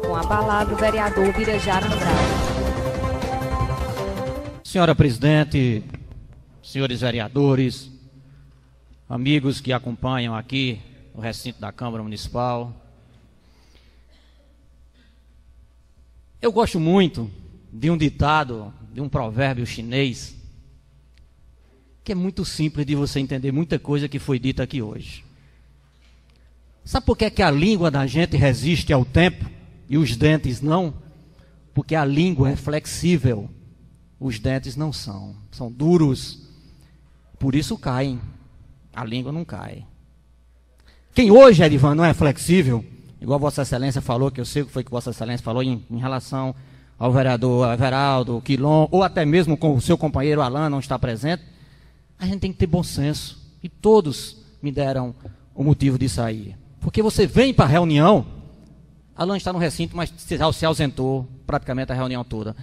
Com a palavra, o vereador Birajara Andrade. Senhora presidente, senhores vereadores, amigos que acompanham aqui o recinto da Câmara Municipal, eu gosto muito de um ditado, de um provérbio chinês, que é muito simples de você entender muita coisa que foi dita aqui hoje. Sabe por que é que a língua da gente resiste ao tempo e os dentes não? Porque a língua é flexível, os dentes não são, são duros, por isso caem, a língua não cai. Quem hoje, Edivan, não é flexível, igual Vossa Excelência falou, que eu sei o que foi que Vossa Excelência falou em relação ao vereador Everaldo, Quilom, ou até mesmo com o seu companheiro Alan não está presente, a gente tem que ter bom senso, e todos me deram o motivo disso aí. Porque você vem para a reunião, Alan está no recinto, mas se ausentou praticamente a reunião toda.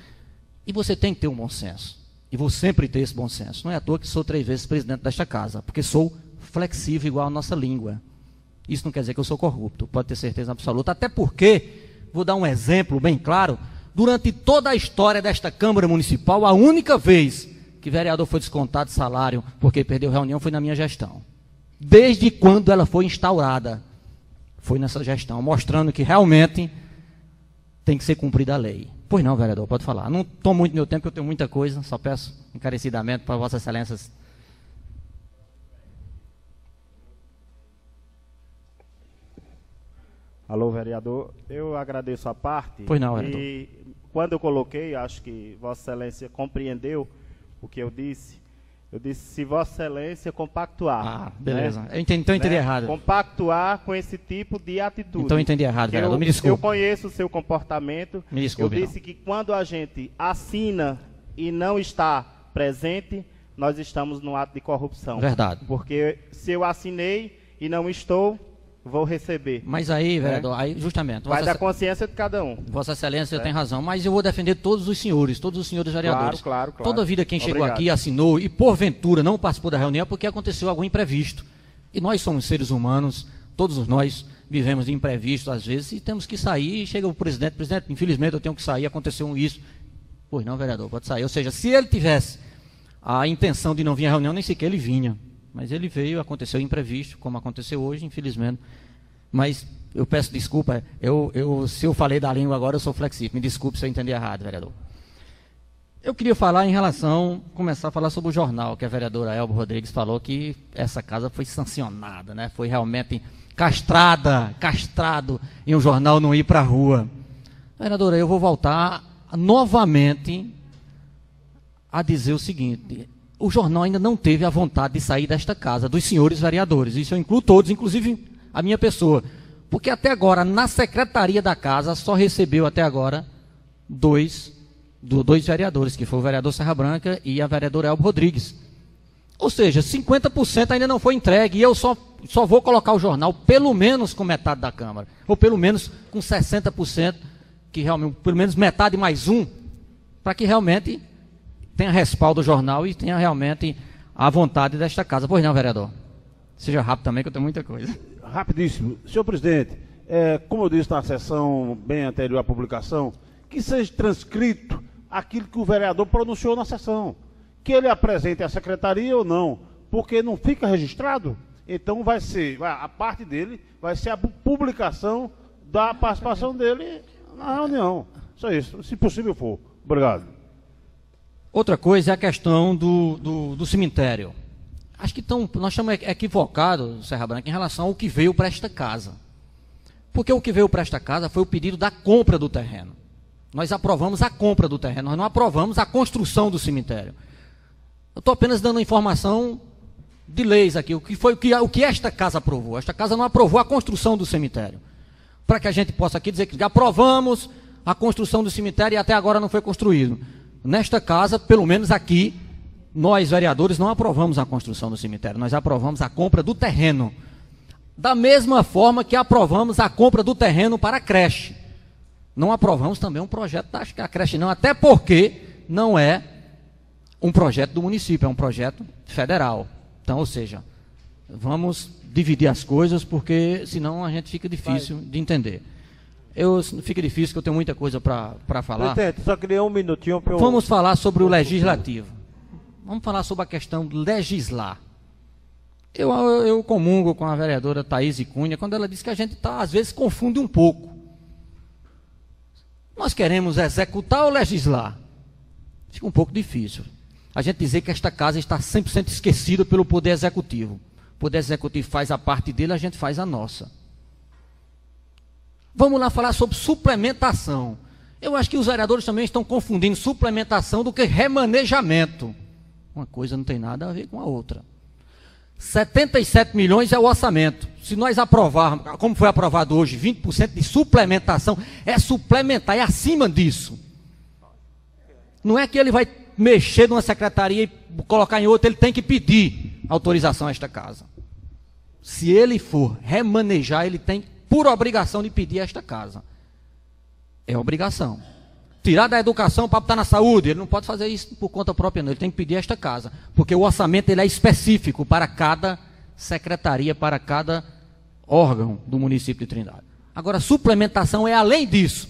E você tem que ter um bom senso. E vou sempre ter esse bom senso. Não é à toa que sou 3 vezes presidente desta casa, porque sou flexível igual a nossa língua. Isso não quer dizer que eu sou corrupto, pode ter certeza absoluta. Até porque, vou dar um exemplo bem claro, durante toda a história desta Câmara Municipal, a única vez que vereador foi descontado de salário porque perdeu reunião foi na minha gestão. Desde quando ela foi instaurada, foi nessa gestão, mostrando que realmente tem que ser cumprida a lei. Pois não, vereador, pode falar. Não tomo muito meu tempo, porque eu tenho muita coisa, só peço encarecidamente para Vossas Excelências. Alô, vereador, eu agradeço a parte. Pois não, vereador. E quando eu coloquei, acho que Vossa Excelência compreendeu o que eu disse. Eu disse, se Vossa Excelência compactuar. Ah, beleza. Né? Então eu entendi errado. Compactuar com esse tipo de atitude. Então eu entendi errado, vereador. Me desculpe. Eu conheço o seu comportamento. Me desculpe. Eu disse que quando a gente assina e não está presente, nós estamos no ato de corrupção. Verdade. Porque se eu assinei e não estou, vou receber. Mas aí, vereador, aí justamente. Vai da consciência de cada um. Vossa Excelência tem razão, mas eu vou defender todos os senhores vereadores. Claro. Toda vida quem chegou aqui assinou e porventura não participou da reunião porque aconteceu algum imprevisto. E nós somos seres humanos, todos nós vivemos de imprevisto às vezes e temos que sair e chega o presidente, infelizmente eu tenho que sair, aconteceu isso. Pois não, vereador, pode sair. Ou seja, se ele tivesse a intenção de não vir à reunião, nem sequer ele vinha. Mas ele veio, aconteceu imprevisto, como aconteceu hoje, infelizmente. Mas eu peço desculpa, se eu falei da língua agora, eu sou flexível. Me desculpe se eu entendi errado, vereador. Eu queria falar começar a falar sobre o jornal, que a vereadora Elba Rodrigues falou que essa casa foi sancionada, né? Foi realmente castrado em um jornal não ir para a rua. Vereadora, eu vou voltar novamente a dizer o seguinte: o jornal ainda não teve a vontade de sair desta casa, dos senhores vereadores. Isso eu incluo todos, inclusive a minha pessoa. Porque até agora, na secretaria da casa, só recebeu até agora dois vereadores, que foi o vereador Serra Branca e a vereadora Elba Rodrigues. Ou seja, 50% ainda não foi entregue, e eu só vou colocar o jornal pelo menos com metade da Câmara, ou pelo menos com 60%, que realmente, pelo menos metade mais um, para que realmente tenha respaldo do jornal e tenha realmente a vontade desta casa. Pois não, vereador? Seja rápido também, que eu tenho muita coisa. Rapidíssimo. Senhor presidente, como eu disse na sessão bem anterior à publicação, que seja transcrito aquilo que o vereador pronunciou na sessão. Que ele apresente à secretaria ou não, porque não fica registrado, então a parte dele vai ser a publicação da participação dele na reunião. Só isso, se possível for. Obrigado. Outra coisa é a questão do cemitério. Acho que nós estamos equivocados, Serra Branca, em relação ao que veio para esta casa. Porque o que veio para esta casa foi o pedido da compra do terreno. Nós aprovamos a compra do terreno, nós não aprovamos a construção do cemitério. Eu estou apenas dando informação de leis aqui, o que esta casa aprovou. Esta casa não aprovou a construção do cemitério. Para que a gente possa aqui dizer que aprovamos a construção do cemitério e até agora não foi construído. Nesta casa, pelo menos aqui, nós, vereadores, não aprovamos a construção do cemitério, nós aprovamos a compra do terreno. Da mesma forma que aprovamos a compra do terreno para a creche. Não aprovamos também um projeto da creche, não, até porque não é um projeto do município, é um projeto federal. Então, ou seja, vamos dividir as coisas, porque senão a gente fica difícil de entender. Fica difícil, que eu tenho muita coisa para falar. Presidente, só queria um minutinho para eu... Vamos falar sobre o legislativo. Vamos falar sobre a questão de legislar. Eu comungo com a vereadora Thaís Cunha quando ela diz que a gente às vezes confunde um pouco. Nós queremos executar ou legislar? Fica um pouco difícil. A gente dizer que esta casa está 100% esquecida pelo Poder Executivo. O Poder Executivo faz a parte dele, a gente faz a nossa. Vamos lá falar sobre suplementação. Eu acho que os vereadores também estão confundindo suplementação do que remanejamento. Uma coisa não tem nada a ver com a outra. 77 milhões é o orçamento. Se nós aprovarmos, como foi aprovado hoje, 20% de suplementação, é suplementar, é acima disso. Não é que ele vai mexer numa secretaria e colocar em outra, ele tem que pedir autorização a esta casa. Se ele for remanejar, ele tem por obrigação de pedir a esta casa. É obrigação. Tirar da educação para botar na saúde, ele não pode fazer isso por conta própria, não. Ele tem que pedir a esta casa, porque o orçamento ele é específico para cada secretaria, para cada órgão do município de Trindade. Agora, suplementação é além disso.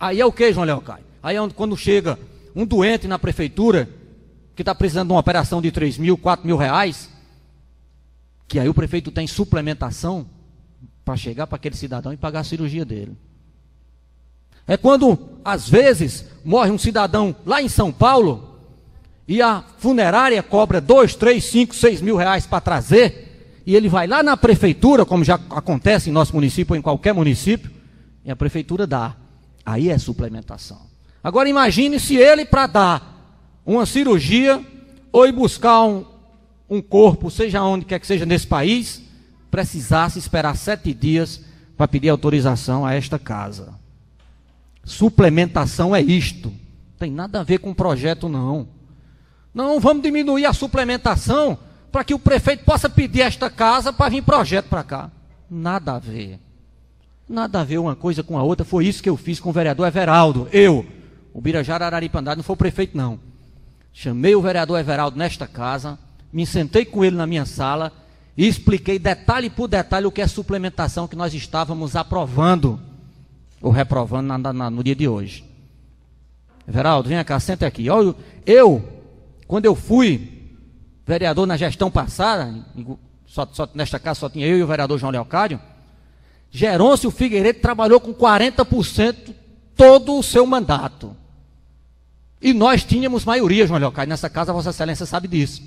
Aí é o que, João Leocádio? Aí é quando chega um doente na prefeitura, que está precisando de uma operação de 3 mil, 4 mil reais, que aí o prefeito tem suplementação para chegar para aquele cidadão e pagar a cirurgia dele. É quando, às vezes, morre um cidadão lá em São Paulo e a funerária cobra 2, 3, 5, 6 mil reais para trazer, e ele vai lá na prefeitura, como já acontece em nosso município ou em qualquer município, e a prefeitura dá. Aí é suplementação. Agora imagine se ele, para dar uma cirurgia ou ir buscar um corpo, seja onde quer que seja nesse país, precisasse esperar 7 dias para pedir autorização a esta casa. Suplementação é isto. Não tem nada a ver com projeto, não. Não, vamos diminuir a suplementação para que o prefeito possa pedir esta casa para vir projeto para cá. Nada a ver. Nada a ver uma coisa com a outra. Foi isso que eu fiz com o vereador Everaldo. O Birajara Araripandá, não foi o prefeito, não. Chamei o vereador Everaldo nesta casa, me sentei com ele na minha sala e expliquei detalhe por detalhe o que é suplementação que nós estávamos aprovando ou reprovando no dia de hoje. Everaldo, vem cá, senta aqui. Quando eu fui vereador na gestão passada, nesta casa só tinha eu e o vereador João Leocádio, Gerôncio Figueiredo trabalhou com 40% todo o seu mandato. E nós tínhamos maioria, João Leocádio, nessa casa, Vossa Excelência sabe disso.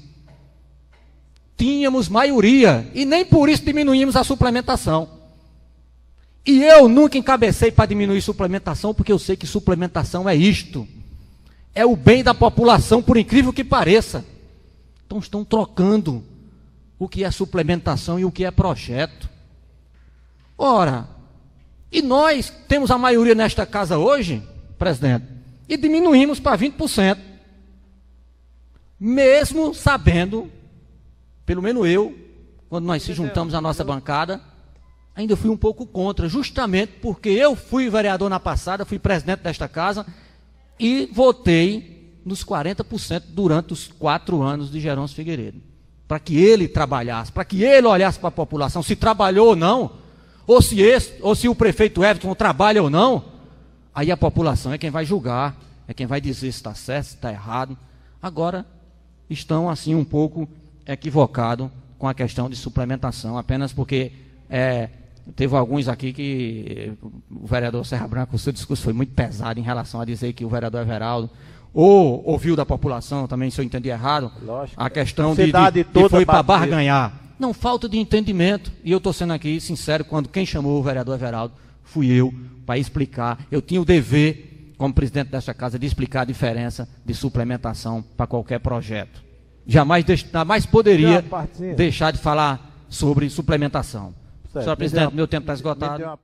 Tínhamos maioria, e nem por isso diminuímos a suplementação. E eu nunca encabecei para diminuir suplementação, porque eu sei que suplementação é isto. É o bem da população, por incrível que pareça. Então estão trocando o que é suplementação e o que é projeto. Ora, e nós temos a maioria nesta casa hoje, presidente, e diminuímos para 20%. Mesmo sabendo, pelo menos eu, quando nós se juntamos à nossa bancada, ainda fui um pouco contra, justamente porque eu fui vereador na passada, fui presidente desta casa e votei nos 40% durante os 4 anos de Gerôncio Figueiredo. Para que ele trabalhasse, para que ele olhasse para a população, se trabalhou ou não, ou se o prefeito Everton trabalha ou não, aí a população é quem vai julgar, é quem vai dizer se está certo, se está errado. Agora estão assim um pouco equivocados com a questão de suplementação, apenas porque teve alguns aqui que o vereador Serra Branca, o seu discurso foi muito pesado em relação a dizer que o vereador Everaldo ou ouviu da população, também se eu entendi errado, lógico, a questão de foi para barganhar. Não, falta de entendimento, e eu estou sendo aqui sincero, quando quem chamou o vereador Everaldo fui eu, para explicar. Eu tinha o dever, como presidente desta casa, de explicar a diferença de suplementação para qualquer projeto. Jamais poderia deixar de falar sobre suplementação. Senhor presidente, meu tempo está esgotado.